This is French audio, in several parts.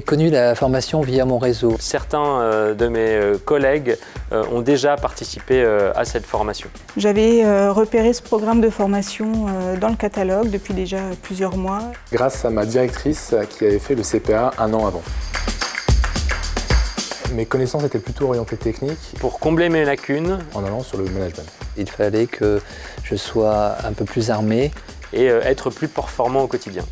connu la formation via mon réseau. Certains de mes collègues ont déjà participé à cette formation. J'avais repéré ce programme de formation dans le catalogue depuis déjà plusieurs mois. Grâce à ma directrice qui avait fait le CPA un an avant. Mes connaissances étaient plutôt orientées techniques. Pour combler mes lacunes, en allant sur le management. Il fallait que je sois un peu plus armé. Et être plus performant au quotidien.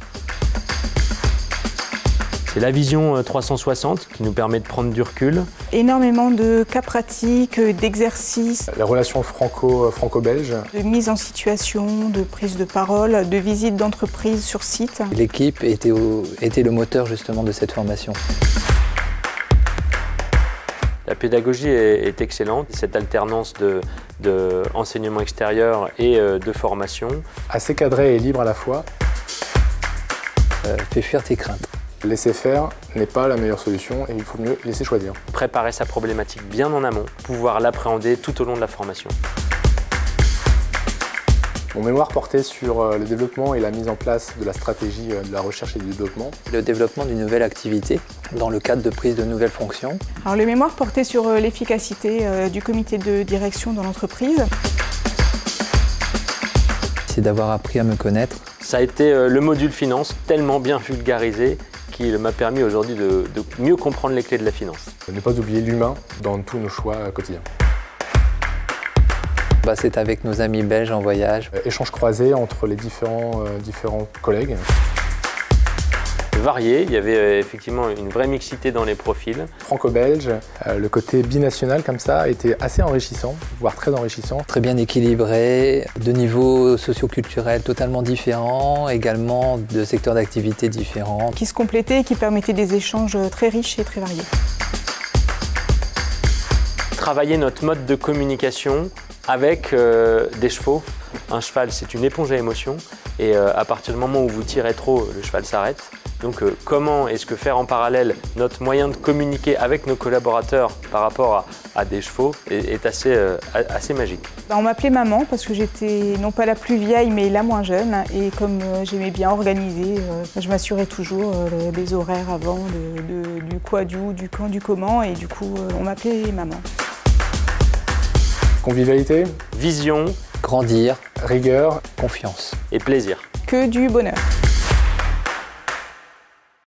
C'est la vision 360 qui nous permet de prendre du recul. Énormément de cas pratiques, d'exercices. Les relations franco-belges. De mise en situation, de prise de parole, de visite d'entreprise sur site. L'équipe était le moteur justement de cette formation. La pédagogie est excellente, cette alternance de enseignement extérieur et de formation. Assez cadré et libre à la fois. Fais fuir tes craintes. Laisser faire n'est pas la meilleure solution et il faut mieux laisser choisir. Préparer sa problématique bien en amont, pouvoir l'appréhender tout au long de la formation. Mon mémoire portait sur le développement et la mise en place de la stratégie de la recherche et du développement. Le développement d'une nouvelle activité dans le cadre de prise de nouvelles fonctions. Alors, le mémoire portait sur l'efficacité du comité de direction dans l'entreprise. C'est d'avoir appris à me connaître. Ça a été le module finance tellement bien vulgarisé qu'il m'a permis aujourd'hui de mieux comprendre les clés de la finance. Ne pas oublier l'humain dans tous nos choix quotidiens. C'est avec nos amis belges en voyage. Échanges croisés entre les différents collègues. Varié, il y avait effectivement une vraie mixité dans les profils. Franco-belge, le côté binational comme ça était assez enrichissant, voire très enrichissant. Très bien équilibré, de niveaux socio-culturels totalement différents, également de secteurs d'activité différents. Qui se complétaient et qui permettaient des échanges très riches et très variés. Travailler notre mode de communication avec des chevaux. Un cheval, c'est une éponge à émotions et à partir du moment où vous tirez trop, le cheval s'arrête. Donc comment est-ce que faire en parallèle notre moyen de communiquer avec nos collaborateurs par rapport à des chevaux est assez magique. On m'appelait maman parce que j'étais non pas la plus vieille mais la moins jeune et comme j'aimais bien organiser, je m'assurais toujours des horaires avant, du quoi, du où, du quand, du comment et du coup on m'appelait maman. Convivialité, vision, grandir, rigueur, confiance et plaisir. Que du bonheur.